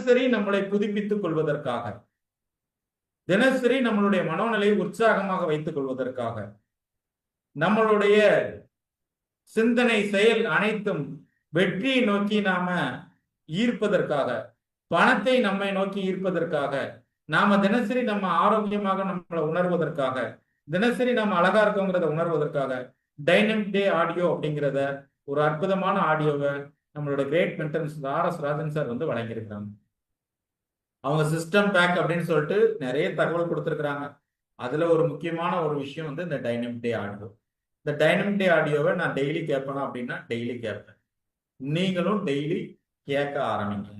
தினசரி நம்மளை புதுப்பித்துக் கொள்வதற்காக, தினசரி நம்மளுடைய மனோநிலையை உற்சாகமாக வைத்துக் கொள்வதற்காக, நம்மளுடைய சிந்தனை செயல் அனைத்தும் வெற்றியை நோக்கி நாம ஈர்ப்பதற்காக, பணத்தை நம்மை நோக்கி ஈர்ப்பதற்காக, நாம தினசரி நம்ம ஆரோக்கியமாக நம்மளை உணர்வதற்காக, தினசரி நம்ம அழகா இருக்கோங்கிறத உணர்வதற்காக டைனமிக் டே ஆடியோ அப்படிங்கிறத ஒரு அற்புதமான ஆடியோவை நம்மளோட great mentors R S. Rajan sir வந்து வழங்கியிருக்கிறாங்க. அவங்க சிஸ்டம் பேக் அப்படின்னு சொல்லிட்டு நிறைய தகவல் கொடுத்துருக்குறாங்க. அதுல ஒரு முக்கியமான ஒரு விஷயம் வந்து இந்த டைனமிக் டே ஆடியோ. இந்த டைனமிக் டே ஆடியோவை நான் டெய்லி கேட்பேனா அப்படின்னா டெய்லி கேட்பேன். நீங்களும் டெய்லி கேட்க ஆரம்பிங்க.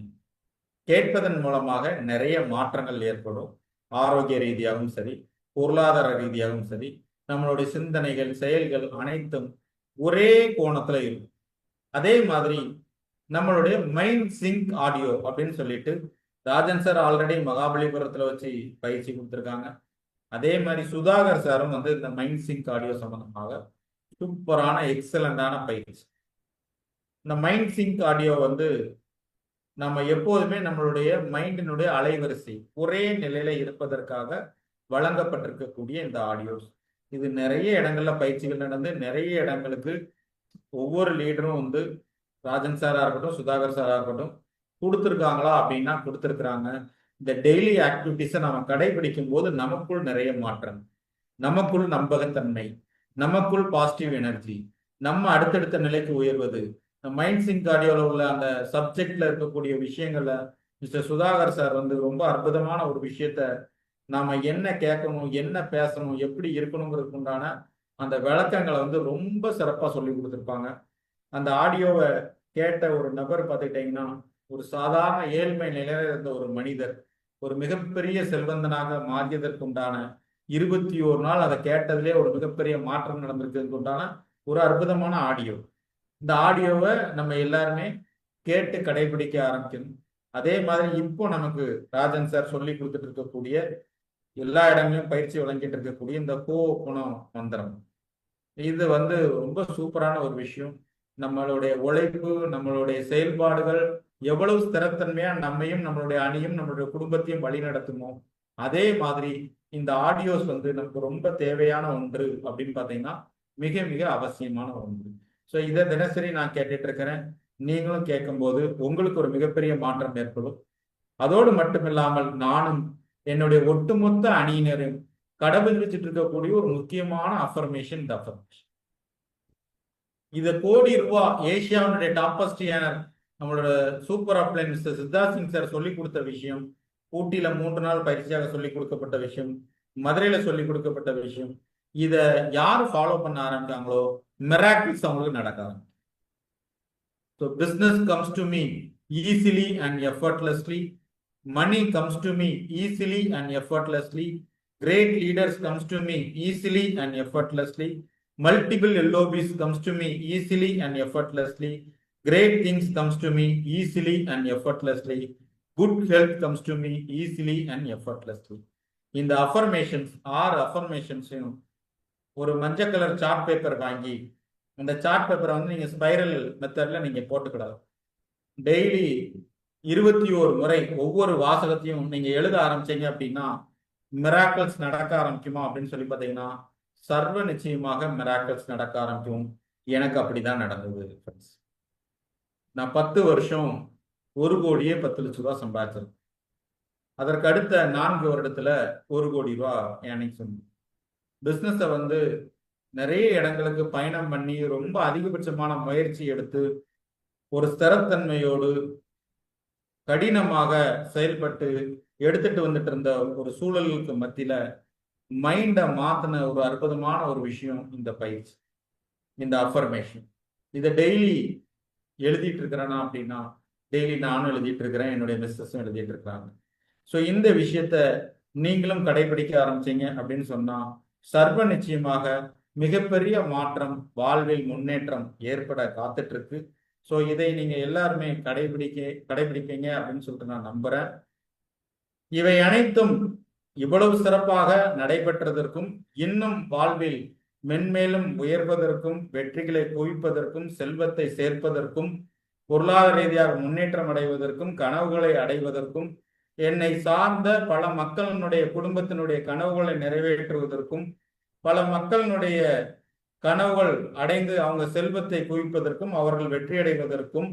கேட்பதன் மூலமாக நிறைய மாற்றங்கள் ஏற்படும். ஆரோக்கிய ரீதியாகவும் சரி, பொருளாதார ரீதியாகவும் சரி, நம்மளுடைய சிந்தனைகள் செயல்கள் அனைத்தும் ஒரே கோணத்துல இருக்கும். அதே மாதிரி நம்மளுடைய மைண்ட் சிங்க் ஆடியோ அப்படின்னு சொல்லிட்டு ராஜன் சார் ஆல்ரெடி மகாபலிபுரத்துல வச்சு பயிற்சி கொடுத்துருக்காங்க. அதே மாதிரி சுதாகர் சாரும் வந்து இந்த மைண்ட் சிங்க் ஆடியோ சம்பந்தமாக சூப்பரான எக்ஸலண்டான பயிற்சி. இந்த மைண்ட் சிங்க் ஆடியோ வந்து நம்ம எப்போதுமே நம்மளுடைய மைண்டினுடைய அலைவரிசை ஒரே நிலையில இருப்பதற்காக வழங்கப்பட்டிருக்கக்கூடிய இந்த ஆடியோஸ். இது நிறைய இடங்கள்ல பயிற்சிகள் நடந்து நிறைய இடங்களுக்கு ஒவ்வொரு லீடரும் வந்து ராஜன் சாரா இருக்கட்டும், சுதாகர் சாரா இருக்கட்டும் கொடுத்துருக்காங்களா அப்படின்னா கொடுத்துருக்குறாங்க. இந்த டெய்லி ஆக்டிவிட்டிஸை நம்ம கடைபிடிக்கும் போது நமக்குள் நிறைய மாற்றம், நமக்குள் நம்பகத்தன்மை, நமக்குள் பாசிட்டிவ் எனர்ஜி, நம்ம அடுத்தடுத்த நிலைக்கு உயர்வது. மைண்ட் சிங்க் ஆடியோல உள்ள அந்த சப்ஜெக்ட்ல இருக்கக்கூடிய விஷயங்களை மிஸ்டர் சுதாகர் சார் வந்து ரொம்ப அற்புதமான ஒரு விஷயத்த நாம என்ன கேட்கணும், என்ன பேசணும், எப்படி இருக்கணுங்கிறதுக்கு உண்டான அந்த விளக்கங்களை வந்து ரொம்ப சிறப்பா சொல்லி கொடுத்துருப்பாங்க. அந்த ஆடியோவை கேட்ட ஒரு நபர் பார்த்துக்கிட்டீங்கன்னா ஒரு சாதாரண ஏழ்மை நிலையில இருந்த ஒரு மனிதர் ஒரு மிகப்பெரிய செல்வந்தனாக மாறியதற்கு உண்டான 21 நாள் அதை கேட்டதிலே ஒரு மிகப்பெரிய மாற்றம் நடந்திருக்கிறதுக்கு உண்டான ஒரு அற்புதமான ஆடியோ. இந்த ஆடியோவை நம்ம எல்லாருமே கேட்டு கடைபிடிக்க ஆரம்பிக்கணும். அதே மாதிரி இப்போ நமக்கு ராஜன் சார் சொல்லி கொடுத்துட்டு இருக்கக்கூடிய எல்லா இடங்களிலும் பயிற்சி வழங்கிட்டு இருக்கக்கூடிய இந்த ஹோஓபனோ மந்திரம், இது வந்து ரொம்ப சூப்பரான ஒரு விஷயம். நம்மளுடைய உழைப்பு, நம்மளுடைய செயல்பாடுகள் எவ்வளவு ஸ்திரத்தன்மையா நம்மையும் நம்மளுடைய அணியும் நம்மளுடைய குடும்பத்தையும் வழி நடத்துமோ அதே மாதிரி இந்த ஆடியோஸ் வந்து நமக்கு ரொம்ப தேவையான ஒன்று அப்படின்னு பார்த்தீங்கன்னா மிக மிக அவசியமான ஒன்று. ஸோ இதை தினசரி நான் கேட்டுட்டு இருக்கிறேன். நீங்களும் கேட்கும்போது உங்களுக்கு ஒரு மிகப்பெரிய மாற்றம் ஏற்படும். அதோடு மட்டுமில்லாமல் நானும் என்னுடைய ஒட்டுமொத்த அணியினரும் கடைபிடிச்சிட்டு இருக்கக்கூடிய ஒரு முக்கியமான அஃபர்மேஷன் இந்த அஃபர்மேஷன். இது கோடி ரூபாய் ஏசியாவுடைய டாப்பஸ்ட் ஏர்னர் நம்மளோட super upline mister Siddharth Singh sir சொல்லி கொடுத்த விஷயம், ஊட்டியில 3 நாள் பயிற்சியாக சொல்லி கொடுக்கப்பட்ட விஷயம், மதுரையில சொல்லி கொடுக்கப்பட்ட விஷயம். இதை யாரு ஃபாலோ பண்ண ஆரம்பிச்சாங்களோ மிராக்கிள்ஸ் அவங்களுக்கு நடக்க ஆரம்பிக்கும். So business comes to me easily and effortlessly. Money comes to me easily and effortlessly. Great leaders comes to me easily and effortlessly. Multiple LOBs comes to me easily and effortlessly. Great things comes to me easily and effortlessly. Good health comes to me easily and effortlessly. இந்த affirmations 6 அஃபர்மேஷன்ஸையும் ஒரு மஞ்சள் colour chart paper வாங்கி அந்த chart பேப்பரை வந்து நீங்க spiral மெத்தட்ல நீங்க போட்டுக்கூடாது. டெய்லி 21 முறை ஒவ்வொரு வாசகத்தையும் நீங்க எழுத ஆரம்பிச்சீங்க அப்படின்னா மிராக்கிள்ஸ் நடக்க ஆரம்பிக்குமா அப்படின்னு சொல்லி பார்த்தீங்கன்னா சர்வ நிச்சயமாக மிராக்கிள்ஸ் நடக்க ஆரம்பிக்கும். எனக்கு அப்படிதான் நடந்தது. நான் 10 வருஷம் 1,10,00,000 சம்பாதிச்சேன். அதற்கு அடுத்த 4 வருடத்துல 1 கோடி ரூபாய் ஏர்னிங்ஸ் உண்டு. பிசினஸை வந்து நிறைய இடங்களுக்கு பயணம் பண்ணி ரொம்ப அதிகபட்சமான முயற்சி எடுத்து ஒரு ஸ்திரத்தன்மையோடு கடினமாக செயல்பட்டு எடுத்துட்டு வந்துட்டு இருந்த ஒரு சூழலுக்கு மத்தியில மைண்டை மாத்தின ஒரு அற்புதமான ஒரு விஷயம் இந்த பயிற்சி, இந்த அஃபர்மேஷன். இதை டெய்லி எழுதிட்டு இருக்கிறேன்னா அப்படின்னா டெய்லி நானும் எழுதிட்டு இருக்கிறேன், என்னுடைய மிஸ்ஸஸும் எழுதிட்டு இருக்கிறாங்க. ஸோ இந்த விஷயத்த நீங்களும் கடைபிடிக்க ஆரம்பிச்சீங்க அப்படின்னு சொன்னா சர்வ நிச்சயமாக மிகப்பெரிய மாற்றம், வாழ்வில் முன்னேற்றம் ஏற்பட காத்துட்டு இருக்கு. ஸோ இதை நீங்க எல்லாருமே கடைபிடிப்பீங்க அப்படின்னு சொல்லிட்டு நான் நம்புறேன். இவை அனைத்தும் இவ்வளவு சிறப்பாக நடைபெற்றதற்கும் இன்னும் வாழ்வில் மென்மேலும் உயர்வதற்கும் வெற்றிகளை குவிப்பதற்கும் செல்வத்தை சேர்ப்பதற்கும் பொருளாதார ரீதியாக முன்னேற்றம் அடைவதற்கும் கனவுகளை அடைவதற்கும் என்னை சார்ந்த பல மக்களினுடைய குடும்பத்தினுடைய கனவுகளை நிறைவேற்றுவதற்கும் பல மக்களினுடைய கனவுகள் அடைந்து அவங்க செல்வத்தை குவிப்பதற்கும் அவர்கள் வெற்றியடைவதற்கும்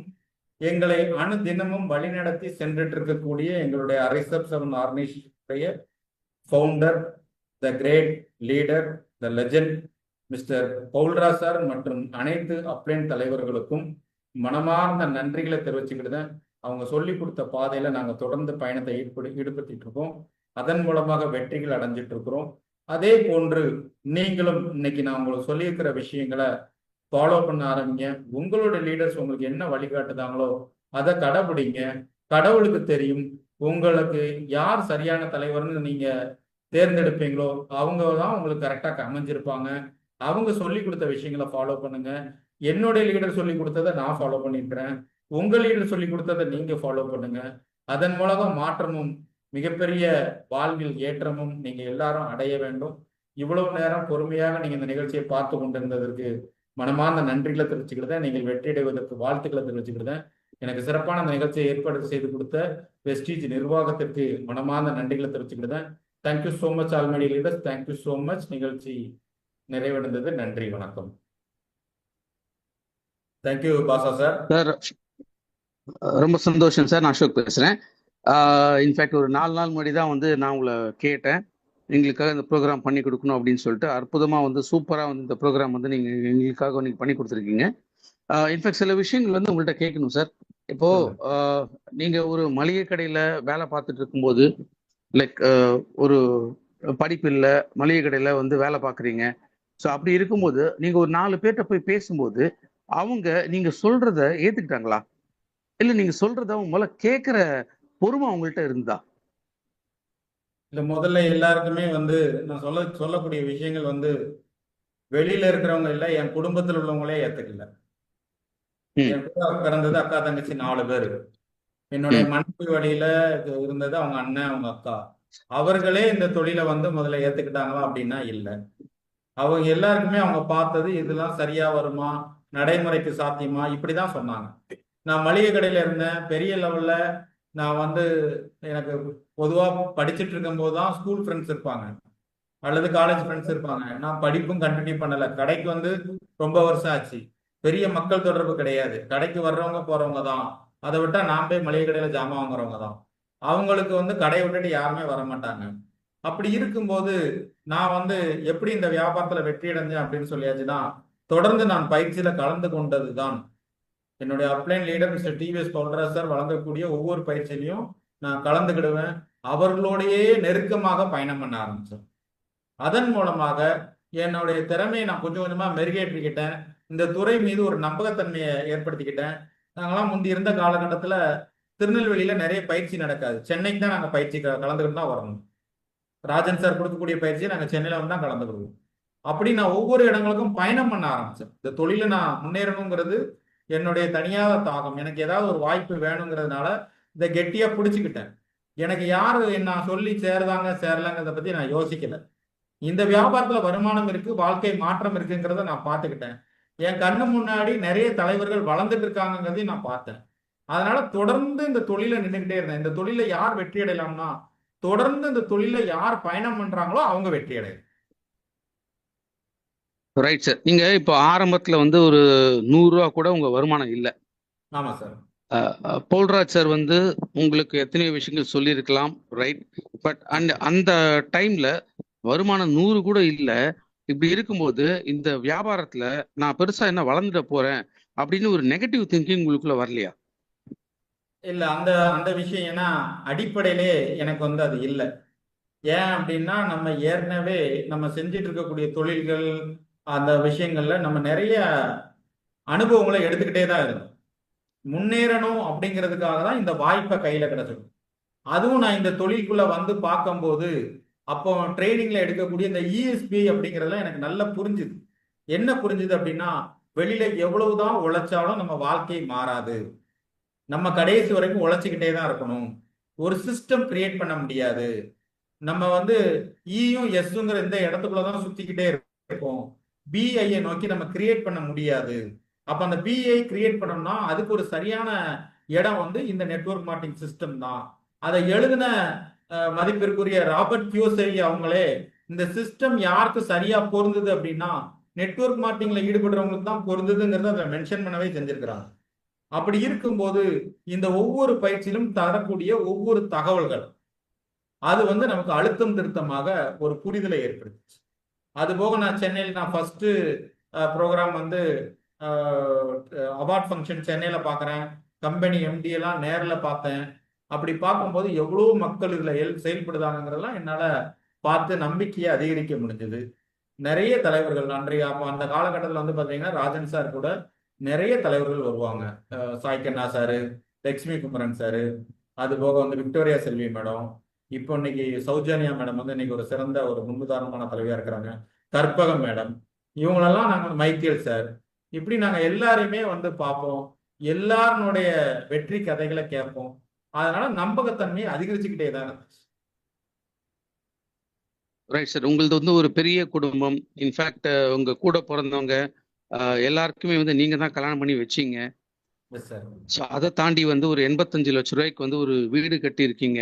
எங்களை அனுதினமும் வழிநடத்தி சென்றுட்டு இருக்கக்கூடிய எங்களுடைய ரிசர்வ் 7 ஆர்கனைசேஷனுடைய founder, the great leader, the legend mister Paulraj sir மற்றும் அனைத்து அப்ளைன் தலைவர்களுக்கும் மனமார்ந்த நன்றிகளை தெரிவிச்சுக்கிட்டுதான் அவங்க சொல்லி கொடுத்த பாதையில நாங்க தொடர்ந்து பயணத்தை ஈடுபடுத்திட்டு இருக்கோம். அதன் மூலமாக வெற்றிகள் அடைஞ்சிட்டு இருக்கிறோம். அதே போன்று நீங்களும் இன்னைக்கு நான் உங்களுக்கு சொல்லியிருக்கிற விஷயங்களை ஃபாலோ பண்ண ஆரம்பிங்க. உங்களுடைய லீடர்ஸ் உங்களுக்கு என்ன வழிகாட்டுதாங்களோ அதை கடைபிடிங்க. கடவுளுக்கு தெரியும் உங்களுக்கு யார் சரியான தலைவர்னு நீங்க தேர்ந்தெடுப்பீங்களோ அவங்க தான் உங்களுக்கு கரெக்டாக அமைஞ்சிருப்பாங்க. அவங்க சொல்லி கொடுத்த விஷயங்களை ஃபாலோ பண்ணுங்க. என்னுடைய லீடர் சொல்லி கொடுத்ததை நான் ஃபாலோ பண்ணியிருக்கிறேன். உங்க லீடர் சொல்லி கொடுத்ததை நீங்க ஃபாலோ பண்ணுங்க. அதன் மூலமாக மாற்றமும் மிகப்பெரிய வாழ்வில் ஏற்றமும் நீங்க எல்லாரும் அடைய வேண்டும். இவ்வளவு நேரம் பொறுமையாக நீங்க இந்த நிகழ்ச்சியை பார்த்து கொண்டிருந்ததற்கு மனமார்ந்த நன்றிகளை தெரிவிச்சுக்கிட்டேன். நீங்கள் வெற்றியடைவதற்கு வாழ்த்துக்களை தெரிவிச்சுக்கிட்டேன். எனக்கு சிறப்பான அந்த நிகழ்ச்சியை ஏற்பாடு செய்து கொடுத்த வெஸ்டீஜ் நிர்வாகத்திற்கு மனமார்ந்த நன்றிகளை தெரிவிச்சுக்கிட்டேன். தேங்க்யூ ஸோ மச் ஆல்மடி லீடர்ஸ். Thank you so much. நிகழ்ச்சி நிறைவடைந்தது. நன்றி, வணக்கம். தேங்க்யூ பாசா சார். சார் ரொம்ப சந்தோஷம் சார். நான் அசோக் பேசுகிறேன். இன்ஃபேக்ட் ஒரு 4 நாள் முன்னாடி தான் நான் உங்களை கேட்டேன், எங்களுக்காக இந்த ப்ரோக்ராம் பண்ணி கொடுக்கணும் அப்படின்னு சொல்லிட்டு. அற்புதமாக சூப்பராக இந்த ப்ரோக்ராம் நீங்கள் எங்களுக்காக நீங்கள் பண்ணி கொடுத்துருக்கீங்க. இன்ஃபேக்ட் சில விஷயங்கள் உங்கள்கிட்ட கேட்கணும் சார். இப்போது நீங்கள் ஒரு மளிகை கடையில் வேலை பார்த்துட்டு இருக்கும்போது, லைக் ஒரு படிப்பு இல்லை, மளிகை கடையில் வேலை பார்க்குறீங்க. ஸோ அப்படி இருக்கும்போது நீங்கள் ஒரு 4 பேர்கிட்ட போய் பேசும்போது அவங்க நீங்கள் சொல்கிறத ஏற்றுக்கிட்டாங்களா, இல்லை நீங்கள் சொல்கிறத அவங்க முதல்ல கேட்குற பொறுமை அவங்கள்ட்ட இருந்தா? இல்லை, முதல்ல எல்லாருக்குமே நான் சொல்லக்கூடிய விஷயங்கள் வெளியில இருக்கிறவங்க இல்லை, என் குடும்பத்தில் உள்ளவங்களே ஏற்றுக்கல. என் கூட பிறந்தது அக்கா தங்கச்சி 4 பேர். என்னுடைய மனைவி வழியில இருந்தது அவங்க அண்ணன், அவங்க அக்கா. அவர்களே இந்த தொழிலை முதல்ல ஏத்துக்கிட்டாங்களா அப்படின்னா இல்லை. அவங்க எல்லாருக்குமே அவங்க பார்த்தது இதெல்லாம் சரியா வருமா, நடைமுறைக்கு சாத்தியமா, இப்படிதான் சொன்னாங்க. நான் மளிகை கடையில இருந்தேன். பெரிய லெவல்ல நான் எனக்கு பொதுவா படிச்சுட்டு இருக்கும் போதுதான் ஸ்கூல் ஃப்ரெண்ட்ஸ் இருப்பாங்க அல்லது காலேஜ் ஃப்ரெண்ட்ஸ் இருப்பாங்க. நான் படிப்பும் கண்டினியூ பண்ணல. கடைக்கு ரொம்ப வருஷம் ஆச்சு. பெரிய மக்கள் தொடர்பு கிடையாது. கடைக்கு வர்றவங்க போறவங்க தான். அதை விட்டா நான் போய் மளிகை கடையில ஜாமான் வாங்குறவங்க தான். அவங்களுக்கு கடையை விட்டுட்டு யாருமே வர மாட்டாங்க. அப்படி இருக்கும்போது நான் எப்படி இந்த வியாபாரத்துல வெற்றி அடைஞ்சேன் அப்படின்னு சொல்லியாச்சுன்னா, தொடர்ந்து நான் பயிற்சியில கலந்து கொண்டதுதான். என்னுடைய upline leader mister TVS Paulraj sir வழங்கக்கூடிய ஒவ்வொரு பயிற்சியிலையும் நான் கலந்துக்கிடுவேன். அவர்களோடையே நெருக்கமாக பயணம் பண்ண ஆரம்பிச்சேன். அதன் மூலமாக என்னுடைய திறமையை நான் கொஞ்சம் கொஞ்சமா மெருகேற்றிக்கிட்டேன். இந்த துறை மீது ஒரு நம்பகத்தன்மையை ஏற்படுத்திக்கிட்டேன். நாங்களாம் முந்தி இருந்த காலகட்டத்துல திருநெல்வேலியில நிறைய பயிற்சி நடக்காது. சென்னைக்கு தான் நாங்கள் பயிற்சி கலந்துக்கிட்டு தான் வரணும். ராஜன் சார் கொடுக்கக்கூடிய பயிற்சியை நாங்கள் சென்னையில தான் கலந்துக்கிடுவோம். அப்படி நான் ஒவ்வொரு இடங்களுக்கும் பயணம் பண்ண ஆரம்பிச்சேன். இந்த தொழில நான் முன்னேறணுங்கிறது என்னுடைய தனியாத தாகம். எனக்கு ஏதாவது ஒரு வாய்ப்பு வேணுங்கிறதுனால இதை கெட்டியா பிடிச்சுக்கிட்டேன். எனக்கு யாரு என்ன சொல்லி சேரலாங்கிறத பத்தி நான் யோசிக்கல. இந்த வியாபாரத்துல வருமானம் இருக்கு, வாழ்க்கை மாற்றம் இருக்குங்கிறத நான் பார்த்துக்கிட்டேன். என் கண்ணு முன்னாடி நிறைய தலைவர்கள் வளர்ந்துட்டு இருக்காங்கிறதையும் நான் பார்த்தேன். அதனால தொடர்ந்து இந்த தொழில நின்றுகிட்டே இருந்தேன். இந்த தொழில யார் வெற்றி அடையலாம்னா, தொடர்ந்து இந்த தொழில யார் பயணம் பண்றாங்களோ அவங்க வெற்றி அடையும். Right sir. நீங்க இப்போ ஆரம்பத்துல ஒரு 100 ரூபா கூட உங்க வருமானம் இல்லை. ஆமா சார். பவுல்ராஜ் சார் உங்களுக்கு எத்தனையோ விஷயங்கள் சொல்லியிருக்கலாம், ரைட்? பட் அந்த டைம்ல வருமானம் 100 கூட இல்லை. இப்படி இருக்கும்போது இந்த வியாபாரத்துல நான் பெருசா என்ன வளர்ந்துட போறேன் அப்படின்னு ஒரு நெகட்டிவ் திங்கிங் உங்களுக்குள்ள வரலையா? இல்ல, அந்த அந்த விஷயம் ஏன்னா அடிப்படையிலே எனக்கு அது இல்லை. ஏன் அப்படின்னா, நம்ம ஏற்கனவே நம்ம செஞ்சுட்டு இருக்கக்கூடிய தொழில்கள் அந்த விஷயங்கள்ல நம்ம நிறைய அனுபவங்களை எடுத்துக்கிட்டே தான் இருந்தோம். முன்னேறணும் அப்படிங்கிறதுக்காக தான் இந்த வாய்ப்பை கையில கிடைச்சது. அதுவும் நான் இந்த தொழிலுக்குள்ள பார்க்கும்போது அப்போ ட்ரைனிங்ல எடுக்கக்கூடிய இந்த இஎஸ்பி அப்படிங்கிறதுல எனக்கு நல்லா புரிஞ்சுது. என்ன புரிஞ்சுது அப்படின்னா, வெளியில எவ்வளவுதான் உழைச்சாலும் நம்ம வாழ்க்கை மாறாது. நம்ம கடைசி வரைக்கும் உழைச்சிக்கிட்டே தான் இருக்கணும். ஒரு சிஸ்டம் கிரியேட் பண்ண முடியாது. நம்ம இயும் எஸ்ங்கிற இந்த இடத்துக்குள்ளதான் சுத்திக்கிட்டே இருக்கோம். பிஐயை நோக்கி நம்ம கிரியேட் பண்ண முடியாது. அப்ப அந்த பிஐ கிரியேட் பண்ணணும்னா அதுக்கு ஒரு சரியான இடம் வந்து இந்த நெட்வொர்க் மார்க்கெட்டிங் சிஸ்டம் தான். அதை எழுதின மதிப்பிற்குரிய ராபர்ட் கியோசரி அவங்களே இந்த சிஸ்டம் யாருக்கு சரியா பொருந்தது அப்படின்னா நெட்வொர்க் மார்க்கெட்டிங்ல ஈடுபடுறவங்களுக்கு தான் பொருந்ததுங்கிறத அதை மென்ஷன் பண்ணவே செஞ்சிருக்கிறாங்க. அப்படி இருக்கும்போது இந்த ஒவ்வொரு பயிற்சியிலும் தரக்கூடிய ஒவ்வொரு தகவல்கள் அது வந்து நமக்கு அழுத்தம் திருத்தமாக ஒரு புரிதலை ஏற்படுத்துச்சு. அது போக நான் சென்னையில் நான் ஃபர்ஸ்ட் ப்ரோக்ராம் வந்து அவார்ட் ஃபங்க்ஷன் சென்னையில பார்க்குறேன். கம்பெனி எம்டி எல்லாம் நேரில் பார்த்தேன். அப்படி பார்க்கும்போது எவ்வளோ மக்கள் இதில் செயல்படுதாங்கிறதெல்லாம் என்னால் பார்த்து நம்பிக்கையை அதிகரிக்க முடிஞ்சது. நிறைய தலைவர்கள் அன்றைய அந்த காலகட்டத்தில் வந்து பார்த்தீங்கன்னா ராஜன் சார் கூட நிறைய தலைவர்கள் வருவாங்க. சாய்கண்ணா சாரு, லட்சுமி குமரன் சாரு, அது போக வந்து விக்டோரியா செல்வி மேடம், இப்போ இன்னைக்கு சௌஜன்யா மேடம் வந்து இன்னைக்கு ஒரு சிறந்த ஒரு முன்னுதாரணமான தலைவியா இருக்கிறாங்க. கற்பகம் மேடம், இவங்களெல்லாம் நாங்கள் மைக்கேல் சார், இப்படி நாங்கள் எல்லாரையுமே வந்து பார்ப்போம். எல்லாருடைய வெற்றி கதைகளை கேட்போம். அதனால நம்பகத்தன்மையை அதிகரிச்சுக்கிட்டே தான் இருந்துச்சு. Right sir. உங்களது வந்து ஒரு பெரிய குடும்பம். இன்ஃபேக்ட் உங்க கூட பிறந்தவங்க எல்லாருக்குமே வந்து நீங்க தான் கல்யாணம் பண்ணி வச்சீங்க. Yes sir. ஸோ அதை தாண்டி வந்து ஒரு 85 லட்ச ரூபாய்க்கு வந்து ஒரு வீடு கட்டியிருக்கீங்க.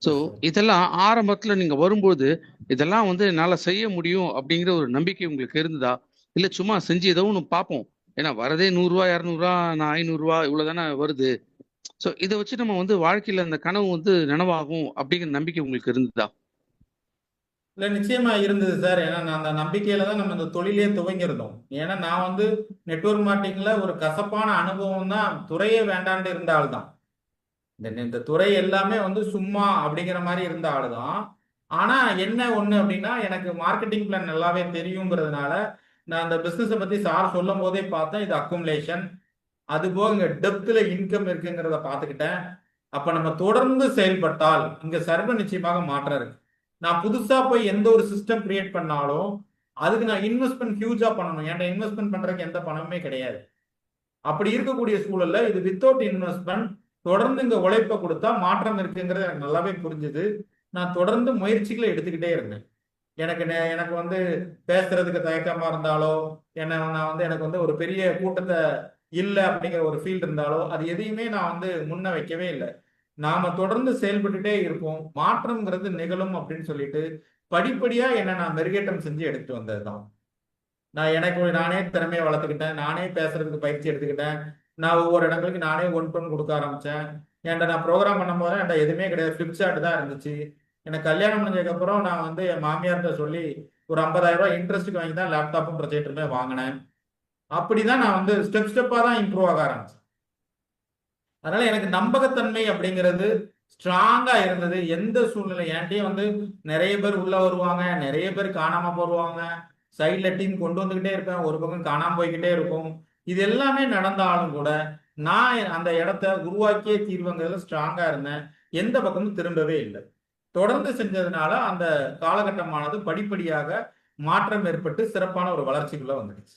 So yes sir. இதெல்லாம் ஆரம்பத்தில் நீங்கள் வரும்போது இதெல்லாம் வந்து என்னால் செய்ய முடியும் அப்படிங்கிற ஒரு நம்பிக்கை உங்களுக்கு இருந்ததா? இல்லை சும்மா செஞ்சு ஏதோ ஒன்று பார்ப்போம், ஏன்னா வரதே 100 ரூபா 200 ரூபா நான் 500 ரூபா இவ்வளோ தானே வருது, ஸோ இதை வச்சு நம்ம வந்து வாழ்க்கையில் அந்த கனவு வந்து நனவாகும் அப்படிங்கிற நம்பிக்கை உங்களுக்கு இருந்ததா? இல்ல நிச்சயமா இருந்தது சார். ஏன்னா நான் அந்த நம்பிக்கையில தான் நம்ம இந்த தொழிலே துவங்கியிருந்தோம். ஏன்னா நான் வந்து நெட்வொர்க் மார்க்கெட்டிங்ல ஒரு கசப்பான அனுபவம் தான், துறையே வேண்டான்னு இருந்த ஆள் தான். இந்த துறை எல்லாமே வந்து சும்மா அப்படிங்கிற மாதிரி இருந்த ஆளு தான். ஆனா என்ன ஒண்ணு அப்படின்னா எனக்கு மார்க்கெட்டிங் பிளான் நல்லாவே தெரியுங்கிறதுனால நான் அந்த பிசினஸை பத்தி சார் சொல்லும் போதே பார்த்தேன், இது அக்குமுலேஷன், அது போக இங்க டெப்த்ல இன்கம் இருக்குங்கிறத பார்த்துக்கிட்டேன். அப்ப நம்ம தொடர்ந்து செயல்பட்டால் இங்க சர்வ நிச்சயமாக மாற்றம் இருக்கு. நான் புதுசா போய் எந்த ஒரு சிஸ்டம் கிரியேட் பண்ணாலும் அதுக்கு நான் இன்வெஸ்ட்மெண்ட் ஹியூஜா பண்ணணும். ஏன்டா இன்வெஸ்ட்மெண்ட் பண்றதுக்கு எந்த பணமுமே கிடையாது. அப்படி இருக்கக்கூடிய சூழல்ல இது வித்தவுட் இன்வெஸ்ட்மெண்ட் தொடர்ந்து இங்க உழைப்பை கொடுத்தா மாற்றம் இருக்குங்கிறது எனக்கு நல்லாவே புரிஞ்சுது. நான் தொடர்ந்து முயற்சிகளை எடுத்துக்கிட்டே இருந்தேன். எனக்கு வந்து பேசுறதுக்கு தயக்கமா இருந்தாலோ, நான் வந்து எனக்கு வந்து ஒரு பெரிய கூட்டத்தை இல்லை அப்படிங்கிற ஒரு ஃபீல்டு இருந்தாலோ அது எதையுமே நான் வந்து முன்ன வைக்கவே இல்லை. நாம தொடர்ந்து செயல்பட்டுட்டே இருப்போம், மாற்றம்ங்கிறது நிகழும் அப்படின்னு சொல்லிட்டு படிப்படியா என்ன நான் மெருகேற்றம் செஞ்சு எடுத்துட்டு வந்ததுதான். நான் எனக்கு நானே திறமையை வளர்த்துக்கிட்டேன், நானே பேசுறதுக்கு பயிற்சி எடுத்துக்கிட்டேன். நான் ஒவ்வொரு இடங்களுக்கு நானே ஒன் கொடுக்க ஆரம்பிச்சேன். என்கிட்ட நான் ப்ரோக்ராம் பண்ணும் போது என்கிட்ட எதுவுமே கிடையாது, ஃபிளிப்சார்ட் தான் இருந்துச்சு. எனக்கு கல்யாணம் முடிஞ்சதுக்கு அப்புறம் நான் வந்து என் மாமியார்கிட்ட சொல்லி ஒரு 50,000 ரூபாய் இன்ட்ரெஸ்ட்டுக்கு வாங்கி தான் லேப்டாப்பும் ப்ரொஜெக்டருமே வாங்கினேன். அப்படிதான் நான் வந்து ஸ்டெப்பா தான் இம்ப்ரூவ் ஆக ஆரம்பிச்சேன். அதனால எனக்கு நம்பகத்தன்மை அப்படிங்கிறது ஸ்ட்ராங்கா இருந்தது. எந்த சூழ்நிலை என்கிட்டயும் வந்து நிறைய பேர் உள்ள வருவாங்க, நிறைய பேர் காணாம போடுவாங்க, சைட்ல டீம் கொண்டு வந்துகிட்டே இருப்பேன், ஒரு பக்கம் காணாம போய்கிட்டே இருக்கும். இது எல்லாமே நடந்தாலும் கூட நான் அந்த இடத்த உருவாக்கியே தீர்வுங்கிறதுல ஸ்ட்ராங்கா இருந்தேன். எந்த பக்கமும் திரும்பவே இல்லை. தொடர்ந்து செஞ்சதுனால அந்த காலகட்டமானது படிப்படியாக மாற்றம் ஏற்பட்டு சிறப்பான ஒரு வளர்ச்சிக்குள்ள வந்துடுச்சு.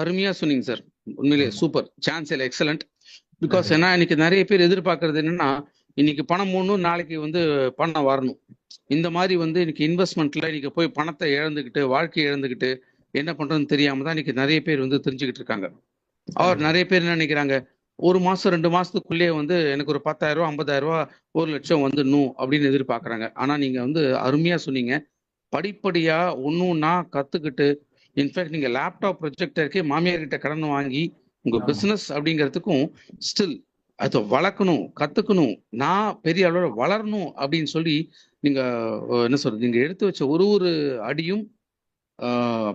அருமையா சொன்னீங்க சார். உண்மையிலே சூப்பர், சான்ஸ் இல்லை, எக்ஸலண்ட். பிகாஸ் ஏன்னா இன்னைக்கு நிறைய பேர் எதிர்பார்க்கறது என்னன்னா இன்னைக்கு பணம் போடணும், நாளைக்கு வந்து பணம் வரணும். இந்த மாதிரி வந்து இன்னைக்கு இன்வெஸ்ட்மெண்ட்ல இன்னைக்கு போய் பணத்தை இழந்துக்கிட்டு வாழ்க்கையை இழந்துக்கிட்டு என்ன பண்றதுன்னு தெரியாம தான் இன்னைக்கு நிறைய பேர் வந்து தெரிஞ்சுக்கிட்டு இருக்காங்க. அவர் நிறைய பேர் என்ன நினைக்கிறாங்க, ஒரு மாசம் 2 மாசத்துக்குள்ளேயே வந்து எனக்கு ஒரு 10,000 ரூபா 50,000 ரூபா 1 லட்சம் வந்துடணும் அப்படின்னு எதிர்பார்க்கறாங்க. ஆனா நீங்க வந்து அருமையா சொன்னீங்க, படிப்படியா ஒன்னொன்னா கத்துக்கிட்டு, இன்ஃபேக்ட் நீங்க லேப்டாப் ப்ரொஜெக்டருக்கே மாமியார் கிட்ட கடன் வாங்கி உங்க பிசினஸ் அப்படிங்கிறதுக்கும் ஸ்டில் அதை வளர்க்கணும், கத்துக்கணும், நான் பெரிய அளவுல வளரணும் அப்படின்னு சொல்லி நீங்க என்ன சொல்றது, நீங்க எடுத்து வச்ச ஒரு அடியும்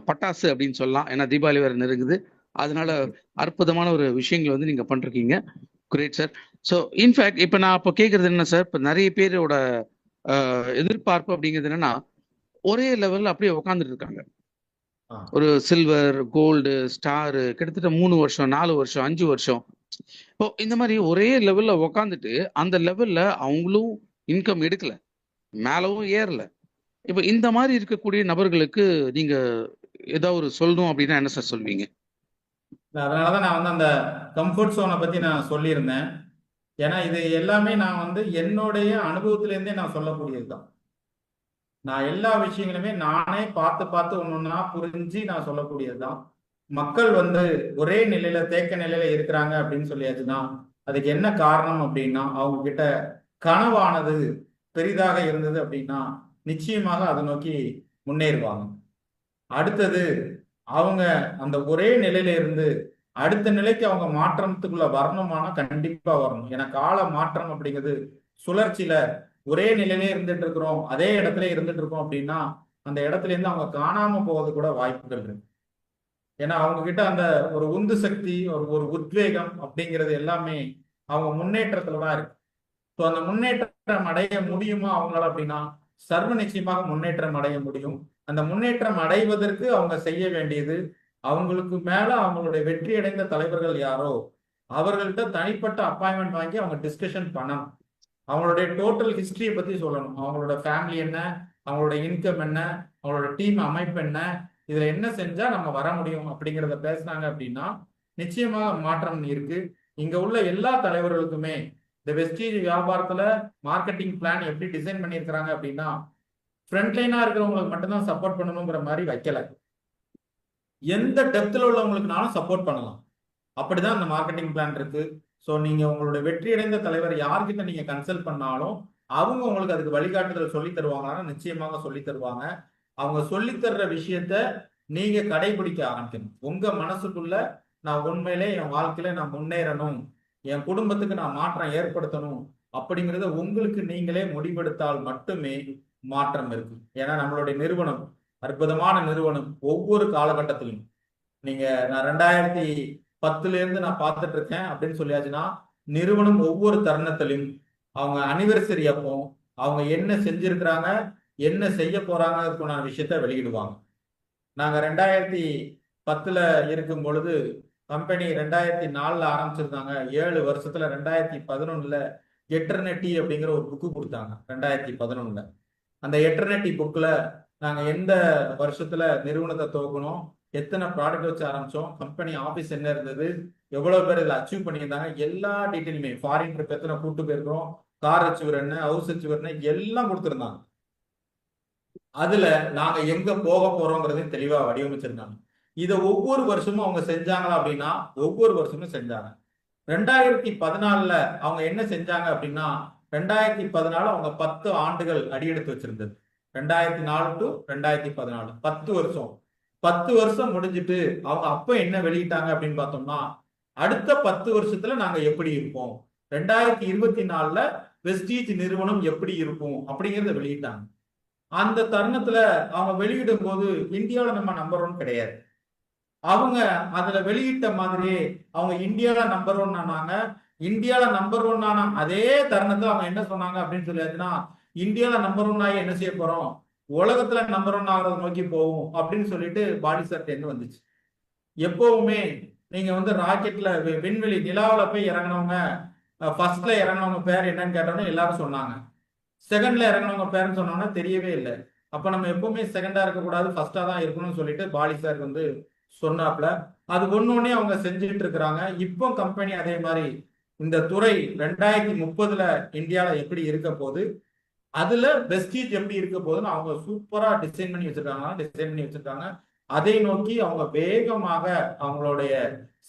பட்டாசு அப்படின்னு சொல்லலாம். ஏன்னா தீபாவளி வேற நெருங்குது, அதனால அற்புதமான ஒரு விஷயங்கள் வந்து நீங்க பண்றீங்க. Great sir. ஸோ இன்ஃபேக்ட் இப்போ நான் இப்போ கேட்கறது என்ன சார், இப்போ நிறைய பேரோட எதிர்பார்ப்பு அப்படிங்கிறது என்னன்னா ஒரே லெவல்ல அப்படியே உட்காந்துட்டு இருக்காங்க. ஒரு சில்வர், கோல்டு, ஸ்டாரு கிட்டத்தட்ட 3 வருஷம் 4 வருஷம் 5 வருஷம் இப்போ இந்த மாதிரி ஒரே லெவல்ல உக்காந்துட்டு அந்த லெவல்ல அவங்களும் இன்கம் எடுக்கல, மேலவும் ஏறல. இப்போ இந்த மாதிரி இருக்கக்கூடிய நபர்களுக்கு நீங்க ஏதாவது ஒரு சொல்லணும் அப்படின்னா என்ன சார் சொல்வீங்க? அதனாலதான் நான் வந்து அந்த கம்ஃபர்ட் ஜோனை பத்தி நான் சொல்லியிருந்தேன். ஏன்னா இது எல்லாமே நான் வந்து என்னுடைய அனுபவத்திலேருந்தே நான் சொல்லக்கூடியதுதான். நான் எல்லா விஷயங்களுமே நானே பார்த்து பார்த்து ஒன்னொன்னா புரிஞ்சு நான் சொல்லக்கூடியதுதான். மக்கள் வந்து ஒரே நிலையில தேக்க நிலையில இருக்கிறாங்க அப்படின்னு சொல்லியாச்சுன்னா அதுக்கு என்ன காரணம் அப்படின்னா அவங்க கிட்ட கனவானது பெரிதாக இருந்தது அப்படின்னா நிச்சயமாக அதை நோக்கி முன்னேறுவாங்க. அடுத்தது அவங்க அந்த ஒரே நிலையில இருந்து அடுத்த நிலைக்கு அவங்க மாற்றத்துக்குள்ள வரணுமானா கண்டிப்பா வரணும். ஏன்னா கால மாற்றம் அப்படிங்கிறது சுழற்சியில ஒரே நிலையிலே இருந்துட்டு இருக்கிறோம், அதே இடத்துல இருந்துட்டு இருக்கோம் அப்படின்னா அந்த இடத்துல இருந்து அவங்க காணாம போவது கூட வாய்ப்புகள் இருக்கு. ஏன்னா அவங்க கிட்ட அந்த ஒரு உந்து சக்தி, ஒரு உத்வேகம் அப்படிங்கிறது எல்லாமே அவங்க முன்னேற்றத்துல தான் இருக்கு. ஸோ அந்த முன்னேற்றம் அடைய முடியுமா அவங்களால அப்படின்னா சர்வ நிச்சயமாக முன்னேற்றம் அடைய முடியும். அந்த முன்னேற்றம் அடைவதற்கு அவங்க செய்ய வேண்டியது அவங்களுக்கு மேல அவங்களுடைய வெற்றி அடைந்த தலைவர்கள் யாரோ அவர்கள்ட்ட தனிப்பட்ட அப்பாயின்மெண்ட் வாங்கி அவங்க டிஸ்கஷன் பண்ணணும். அவங்களுடைய டோட்டல் ஹிஸ்டரியை பத்தி சொல்லணும். அவங்களோட ஃபேமிலி என்ன, அவங்களோட இன்கம் என்ன, அவங்களோட டீம் அமைப்பு என்ன, இதுல என்ன செஞ்சா நம்ம வர முடியும் அப்படிங்கிறத பேசினாங்க அப்படின்னா நிச்சயமாக மாற்றம் இருக்கு. இங்க உள்ள எல்லா தலைவர்களுக்குமே இந்த வெஸ்டீஜ் வியாபாரத்துல மார்க்கெட்டிங் பிளான் எப்படி டிசைன் பண்ணியிருக்கிறாங்க அப்படின்னா ஃப்ரண்ட்லைனா இருக்கிறவங்களுக்கு மட்டும்தான் சப்போர்ட் பண்ணணுங்கிற மாதிரி வைக்கல. எந்த டெப்த்ல உள்ளவங்களுக்குனாலும் சப்போர்ட் பண்ணலாம். அப்படிதான் அந்த மார்க்கெட்டிங் பிளான் இருக்கு. ஸோ நீங்க உங்களுடைய வெற்றி அடைந்த தலைவர் யார்கிட்ட நீங்க கன்சல்ட் பண்ணாலும் அவங்க உங்களுக்கு அதுக்கு வழிகாட்டுதல் சொல்லி தருவாங்கன்னா நிச்சயமாக சொல்லி தருவாங்க. அவங்க சொல்லி தர்ற விஷயத்த நீங்க கடைபிடிக்க ஆரம்பிக்கணும். உங்க மனசுக்குள்ள நான் உண்மையிலே என் வாழ்க்கையில நான் முன்னேறணும், என் குடும்பத்துக்கு நான் மாற்றம் ஏற்படுத்தணும் அப்படிங்கிறத உங்களுக்கு நீங்களே முடிவெடுத்தால் மட்டுமே மாற்றம் இருக்கு. ஏன்னா நம்மளுடைய நிறுவனம் அற்புதமான நிறுவனம். ஒவ்வொரு காலகட்டத்திலும் நீங்க நான் 2010 இருந்து நான் பார்த்துட்டு இருக்கேன் அப்படின்னு சொல்லியாச்சுன்னா நிறுவனம் ஒவ்வொரு தருணத்திலும் அவங்க அனிவர்சரி அப்போ அவங்க என்ன செஞ்சிருக்கிறாங்க, என்ன செய்ய போறாங்க விஷயத்த வெளியிடுவாங்க. நாங்க 2010 இருக்கும் பொழுது கம்பெனி 2004 ஆரம்பிச்சிருந்தாங்க. 7 வருஷத்துல 2011 எட்டர்னட்டி அப்படிங்கிற ஒரு புக்கு கொடுத்தாங்க 2011. அந்த எட்டர்னட்டி புக்ல நாங்க எந்த வருஷத்துல நிறுவனத்தை துவக்கணும், எத்தனை ப்ராடக்ட் வச்சு ஆரம்பிச்சோம், கம்பெனி ஆபீஸ் என்ன இருந்தது, எவ்வளவு பேர் இதில் அச்சீவ் பண்ணியிருந்தாங்க, எல்லா டீட்டெயிலுமே ஃபாரின் ட்ரிப் எத்தனை கூட்டு போயிருக்கிறோம், கார் அச்சீவர் என்ன, ஹவுஸ் அச்சீவர் என்ன எல்லாம் கொடுத்துருந்தாங்க. அதுல நாங்க எங்க போக போறோங்கிறதையும் தெளிவா வடிவமைச்சிருந்தாங்க. இதை ஒவ்வொரு வருஷமும் அவங்க செஞ்சாங்களா அப்படின்னா ஒவ்வொரு வருஷமும் செஞ்சாங்க. 2014 அவங்க என்ன செஞ்சாங்க அப்படின்னா 2014 அவங்க 10 ஆண்டுகள் அடியெடுத்து வச்சிருந்தது. 2004 டு 2014 10 வருஷம். 10 வருஷம் முடிஞ்சிட்டு அவங்க அப்ப என்ன வெளியிட்டாங்க அப்படின்னு பார்த்தோம்னா அடுத்த 10 வருஷத்துல நாங்க எப்படி இருப்போம், 2024 வெஸ்டீஜ் நிறுவனம் எப்படி இருக்கும் அப்படிங்கறத வெளியிட்டாங்க. அந்த தருணத்துல அவங்க வெளியிடும் போது இந்தியாவில நம்ம நம்பர் 1 கிடையாது. அவங்க அதுல வெளியிட்ட மாதிரியே அவங்க இந்தியாவில நம்பர் 1 ஆனாங்க. இந்தியாவில நம்பர் 1 ஆன அதே தருணத்துல அவங்க என்ன சொன்னாங்க அப்படின்னு சொல்லியாச்சுன்னா இந்தியாவில நம்பர் 1 ஆகி என்ன செய்ய போறோம், உலகத்துல நம்பர் 1 ஆகிறத நோக்கி போகும் அப்படின்னு சொல்லிட்டு பாடி சார்ட் வந்துச்சு. எப்பவுமே நீங்க வந்து ராக்கெட்ல விண்வெளி நிலாவில போய் இறங்கினவங்க ஃபர்ஸ்ட்ல இறங்கினவங்க பேர் என்னன்னு கேட்டோம்னா எல்லாரும் சொன்னாங்க. செகண்ட்ல இறங்கினவங்க பேருன்னு சொன்னோம்னா தெரியவே இல்லை. அப்ப நம்ம எப்பவுமே செகண்டா இருக்கக்கூடாது, ஃபர்ஸ்டா தான் இருக்கணும்னு சொல்லிட்டு பாலி சார் வந்து சொன்னாப்ல. அது ஒன்னொன்னே அவங்க செஞ்சுட்டு இருக்கிறாங்க. இப்போ கம்பெனி அதே மாதிரி இந்த துறை 2030 இந்தியாவில எப்படி இருக்க போகுது, அதுல வெஸ்டீஜ் எப்படி இருக்க போகுதுன்னு அவங்க சூப்பரா டிசைன் பண்ணி வச்சிருக்காங்க. அதை நோக்கி அவங்க வேகமாக அவங்களுடைய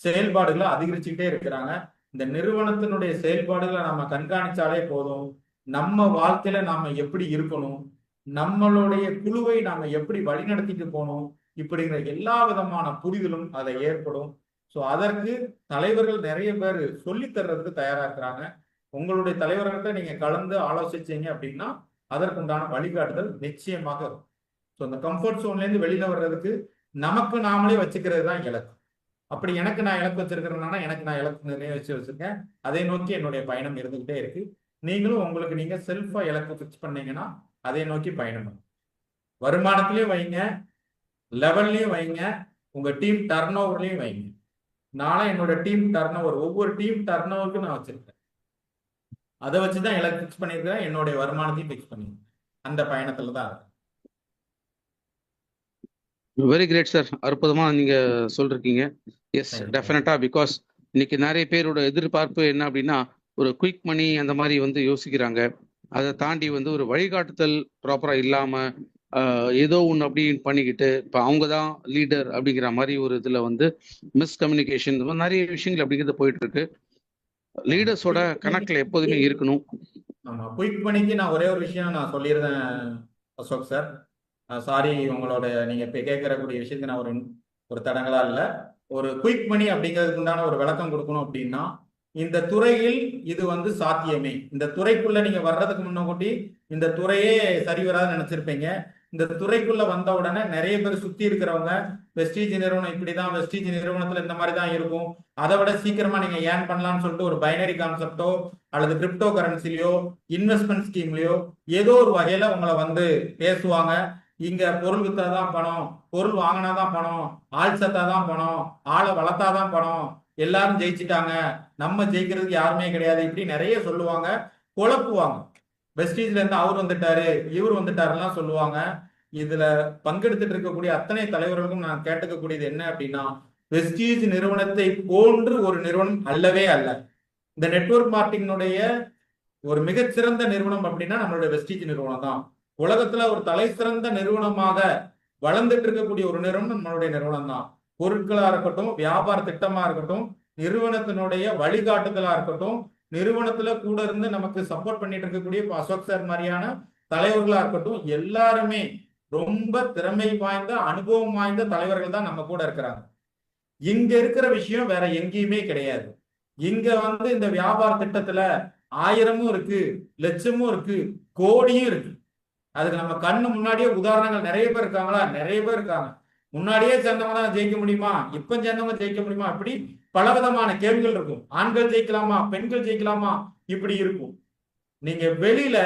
செயல்பாடுகளை அதிகரிச்சுக்கிட்டே இருக்கிறாங்க. இந்த நிறுவனத்தினுடைய செயல்பாடுகளை நம்ம கண்காணிச்சாலே போதும், நம்ம வாழ்க்கையில நாம எப்படி இருக்கணும், நம்மளுடைய குழுவை நாம எப்படி வழிநடத்திட்டு போகணும் இப்படிங்கிற எல்லா விதமான புரிதலும் அதை ஏற்படும். ஸோ அதற்கு தலைவர்கள் நிறைய பேர் சொல்லி தர்றதுக்கு தயாரா இருக்கிறாங்க. உங்களுடைய தலைவர்கள்ட்ட நீங்க கலந்து ஆலோசிச்சீங்க அப்படின்னா அதற்குண்டான வழிகாட்டுதல் நிச்சயமாக இருக்கும். ஸோ அந்த கம்ஃபர்ட் ஜோன்ல இருந்து வெளியில வர்றதுக்கு நமக்கு நாமளே வச்சுக்கிறது தான் இலக்கு. அப்படி எனக்கு நான் இலக்கு வச்சிருக்கிறேன்னா எனக்கு நான் இலக்கு நிறைய வச்சிருக்கேன். அதை நோக்கி என்னுடைய பயணம் இருந்துகிட்டே இருக்கு. நீங்களும் உங்களுக்கு நீங்க செல்ஃபா இலக்கு ஃபிக்ஸ் பண்ணீங்கன்னா அதை நோக்கி பயணம் வருமானத்திலையும் வைங்க, லெவல்லையும் வைங்க, உங்க டீம் டர்ன் ஓவர்லையும் வைங்க. நானே என்னோட டீம் டர்ன் ஓவர் ஒவ்வொரு டீம் டர்ன் ஓவருக்கு நான் வச்சிருக்கேன். அதை வச்சுதான் இலக்கு ஃபிக்ஸ் பண்ணியிருக்கேன், என்னுடைய வருமானத்தையும் ஃபிக்ஸ் பண்ணியிருக்கேன். அந்த பயணத்துல தான் இருக்கு. வெரி கிரேட் சார், அற்புதமா நீங்க சொல்றீங்க. எஸ் டெஃபினட்டா, பிகாஸ் இன்னைக்கு நிறைய பேரோட எதிர்பார்ப்பு என்ன அப்படின்னா ஒரு குயிக் மணி அந்த மாதிரி வந்து யோசிக்கிறாங்க. அதை தாண்டி வந்து ஒரு வழிகாட்டுதல் ப்ராப்பரா இல்லாம ஏதோ ஒன்று அப்படி பண்ணிக்கிட்டு இப்போ அவங்க தான் லீடர் அப்படிங்கிற மாதிரி ஒரு இதில் வந்து மிஸ்கம்யூனிகேஷன் இந்த மாதிரி நிறைய விஷயங்கள் அப்படிங்கிறது போயிட்டு இருக்கு. லீடர்ஸோட கணக்கில் எப்போதுமே இருக்கணும். ஆமா, குயிக் மணிக்கு நான் ஒரே ஒரு விஷயம் நான் சொல்லியிருந்தேன் அசோக் சார். சாரி, உங்களோட நீங்க இப்ப கேட்கறக்கூடிய விஷயத்துக்கு நான் ஒரு தடங்களா இல்லை. ஒரு குயிக் மணி அப்படிங்கிறதுக்கு உண்டான ஒரு விளக்கம் கொடுக்கணும் அப்படின்னா, இந்த துறையில் இது வந்து சாத்தியமே. இந்த துறைக்குள்ள நீங்க வர்றதுக்கு முன்னாடி இந்த துறையே சரி வராதுன்னு நினைச்சிருப்பீங்க. இந்த துறைக்குள்ள வந்த உடனே நிறைய பேர் சுத்தி இருக்கிறவங்க வெஸ்டீஜ் நிறுவனம் இப்படிதான், வெஸ்டீஜ் நிறுவனத்துல இந்த மாதிரி தான் இருக்கும், அதை விட சீக்கிரமா நீங்க ஏர்ன் பண்ணலாம்னு சொல்லிட்டு ஒரு பைனரி கான்செப்டோ அல்லது கிரிப்டோ கரன்சிலையோ இன்வெஸ்ட்மெண்ட் ஸ்கீம்லயோ ஏதோ ஒரு வகையில உங்களை வந்து பேசுவாங்க. இங்க பொருள் வித்தாதான் பணம், பொருள் வாங்கினாதான் பணம், ஆள் சத்தாதான் பணம், ஆளை வளர்த்தாதான் பணம், எல்லாரும் ஜெயிச்சிட்டாங்க, நம்ம ஜெயிக்கிறதுக்கு யாருமே கிடையாது, இப்படி நிறைய சொல்லுவாங்க, குழப்புவாங்க. வெஸ்டீஜ்ல இருந்து அவர் வந்துட்டாரு, இவர் வந்துட்டாருலாம் சொல்லுவாங்க. இதுல பங்கெடுத்துட்டு இருக்கக்கூடிய அத்தனை தலைவர்களுக்கும் நான் கேட்டுக்கக்கூடியது என்ன அப்படின்னா, வெஸ்டீஜ் நிறுவனத்தை போன்று ஒரு நிறுவனம் அல்லவே அல்ல. இந்த நெட்வொர்க் மார்க்கெட்டினுடைய ஒரு மிகச்சிறந்த நிறுவனம் அப்படின்னா நம்மளுடைய வெஸ்டீஜ் நிறுவனம் தான். உலகத்துல ஒரு தலை சிறந்த நிறுவனமாக வளர்ந்துட்டு இருக்கக்கூடிய ஒரு நிறுவனம் நம்மளுடைய நிறுவனம் தான். பொருட்களா இருக்கட்டும், வியாபார திட்டமா இருக்கட்டும், நிறுவனத்தினுடைய வழிகாட்டுதலா இருக்கட்டும், நிறுவனத்துல கூட இருந்து நமக்கு சப்போர்ட் பண்ணிட்டு இருக்கக்கூடிய அசோக் சார் மாதிரியான தலைவர்களா இருக்கட்டும், எல்லாருமே ரொம்ப திறமை வாய்ந்த அனுபவம் வாய்ந்த தலைவர்கள் தான் நம்ம கூட இருக்கிறாங்க. இங்க இருக்கிற விஷயம் வேற எங்கேயுமே கிடையாது. இங்க வந்து இந்த வியாபார திட்டத்துல 1000மும் இருக்கு, லட்சமும் இருக்கு, கோடியும் இருக்கு. அதுக்கு நம்ம கண்ணு முன்னாடியே உதாரணங்கள் நிறைய பேர் இருக்காங்களா? நிறைய பேர் இருக்காங்க. முன்னாடியே சேர்ந்தவங்க தான் ஜெயிக்க முடியுமா? இப்ப சேர்ந்தவங்க ஜெயிக்க முடியுமா? இப்படி பலவிதமான கேள்விகள் இருக்கும். ஆண்கள் ஜெயிக்கலாமா, பெண்கள் ஜெயிக்கலாமா, இப்படி இருக்கும். நீங்க வெளியில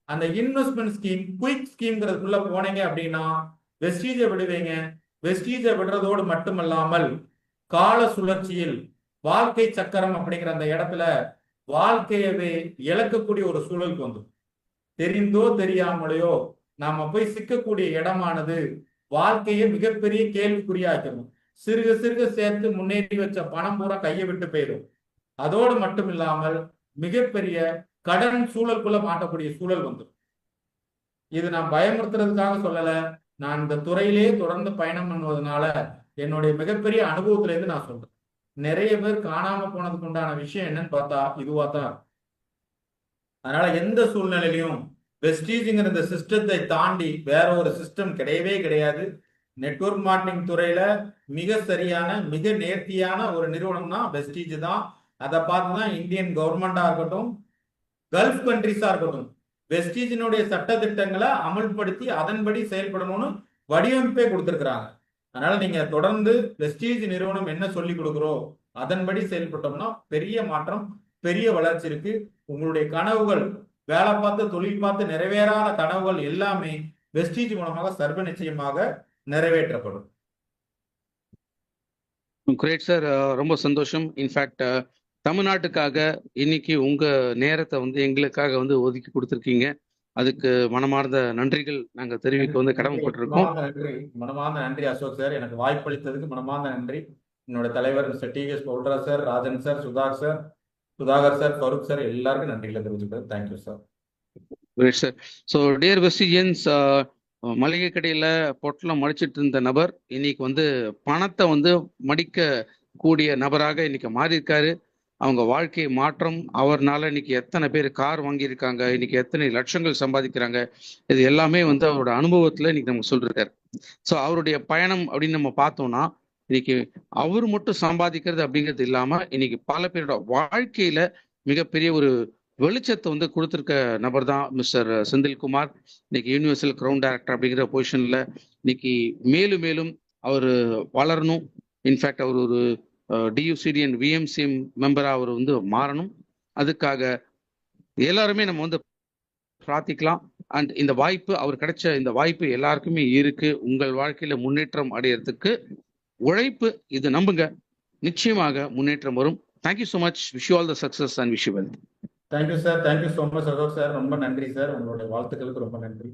அந்த இன்வெஸ்ட்மெண்ட் ஸ்கீம், குயிக் ஸ்கீம்ங்கிறதுக்குள்ள போனீங்க அப்படின்னா வெஸ்டீஜை விடுவீங்க. வெஸ்டீஜை விடுறதோடு மட்டுமல்லாமல் கால சுழற்சியில் வாழ்க்கை சக்கரம் அப்படிங்கிற அந்த இடத்துல வாழ்க்கையவே இழக்கக்கூடிய ஒரு சூழலுக்கு வந்து தெரிந்தோ தெரியாமலையோ நாம போய் சிக்கக்கூடிய இடமானது வாழ்க்கையை மிகப்பெரிய கேள்விக்குறியாக்கணும். சிறுக சிறுக சேர்த்து முன்னேறி வச்ச பணம் பூரா கையை விட்டு போயிடும். அதோடு மட்டும் இல்லாமல் மிகப்பெரிய கடன் சூழலுக்குள்ள மாட்டக்கூடிய சூழல் வந்து, இது நான் பயமுறுத்துறதுக்காக சொல்லல, நான் இந்த துறையிலே தொடர்ந்து பயணம் பண்ணுவதனால என்னுடைய மிகப்பெரிய அனுபவத்துல இருந்து நான் சொல்றேன். நிறைய பேர் காணாம போனதுக்கு உண்டான விஷயம் என்னன்னு பார்த்தா இதுவா தான். அதனால எந்த சூழ்நிலையிலையும் வெஸ்டீஜ்ங்கிற இந்த சிஸ்டத்தை தாண்டி வேற ஒரு சிஸ்டம் கிடையவே கிடையாது. நெட்வொர்க் மார்க்கெட்டிங் துறையில மிக சரியான, மிக நேர்த்தியான ஒரு நிறுவனம்னா வெஸ்டீஜ் தான். அதை பார்த்துதான் இந்தியன் கவர்மெண்டா இருக்கட்டும், கல்ஃப் கண்ட்ரிஸா இருக்கட்டும், வெஸ்டீஜினுடைய சட்ட திட்டங்களை அமல்படுத்தி அதன்படி செயல்படணும்னு வடிவமைப்பே கொடுத்திருக்கிறாங்க. அதனால நீங்க தொடர்ந்து வெஸ்டீஜ் நிறுவனம் என்ன சொல்லி கொடுக்குறோம் அதன்படி செயல்பட்டோம்னா பெரிய மாற்றம், பெரிய வளர்ச்சி இருக்கு. உங்களுடைய கனவுகள், வேலை பார்த்து தொழில் பார்த்து நிறைவேறாத கனவுகள் எல்லாமே வெஸ்டீஜ் மூலமாக சர்வ நிச்சயமாக நிறைவேற்றப்படும். கிரேட் சார், ரொம்ப சந்தோஷம். இன்ஃபேக்ட் தமிழ்நாட்டுக்காக இன்னைக்கு உங்க நேரத்தை வந்து எங்களுக்காக வந்து ஒதுக்கி கொடுத்துருக்கீங்க. அதுக்கு மனமார்ந்த நன்றிகள் நாங்க தெரிவிக்க வந்து கடமைப்பட்டிருக்கோம். மனமார்ந்த நன்றி அசோக் சார், எனக்கு வாய்ப்பளித்ததுக்கு மனமார்ந்த நன்றி. என்னோட தலைவர் mister TVS Paulraj sir, Rajan sir, Sudhakar sir, Farook sir, எல்லாருக்கும் நன்றிகளை தெரிவிச்சுக்கிறேன். Thank you sir. Great sir. So dear Vestigians, மளிகை கடையில் பொட்டலம் மடிச்சிட்டு இருந்த நபர் இன்னைக்கு வந்து பணத்தை வந்து மடிக்க கூடிய நபராக இன்னைக்கு மாறி இருக்காரு. அவங்க வாழ்க்கை மாற்றம், அவர்னால இன்னைக்கு எத்தனை பேர் கார் வாங்கியிருக்காங்க, இன்னைக்கு எத்தனை லட்சங்கள் சம்பாதிக்கிறாங்க, இது எல்லாமே வந்து அவரோட அனுபவத்துல இன்னைக்கு நமக்கு சொல்லிருக்காரு. ஸோ அவருடைய பயணம் அப்படின்னு நம்ம பார்த்தோம்னா இன்னைக்கு அவர் மட்டும் சம்பாதிக்கிறது அப்படிங்கிறது இல்லாம இன்னைக்கு பல பேரோட வாழ்க்கையில மிகப்பெரிய ஒரு வெளிச்சத்தை வந்து கொடுத்துருக்க நபர் தான் மிஸ்டர் செந்தில்குமார். இன்னைக்கு யூனிவர்சல் கிரவுன் டைரக்டர் அப்படிங்கிற பொசிஷன்ல இன்னைக்கு மேலும் மேலும் அவர் வளரணும். இன்ஃபேக்ட் அவர் ஒரு டியூசிடி அண்ட் விஎம்சிஎம் மெம்பரா அவர் வந்து மாறணும். அதுக்காக எல்லாருமே நம்ம வந்து பிரார்த்திக்கலாம். அண்ட் இந்த வாய்ப்பு, அவர் கிடைச்ச இந்த வாய்ப்பு எல்லாருக்குமே இருக்கு. உங்கள் வாழ்க்கையில முன்னேற்றம் அடையிறதுக்கு உழைப்பு, இது நம்புங்க, நிச்சயமாக முன்னேற்றம் வரும். Thank you so much. Wish you all the success and wish you wealth. Thank you sir, thank you so much Ashok sir, ரொம்ப நன்றி சார், உங்களுடைய வாழ்த்துக்களுக்கு ரொம்ப நன்றி.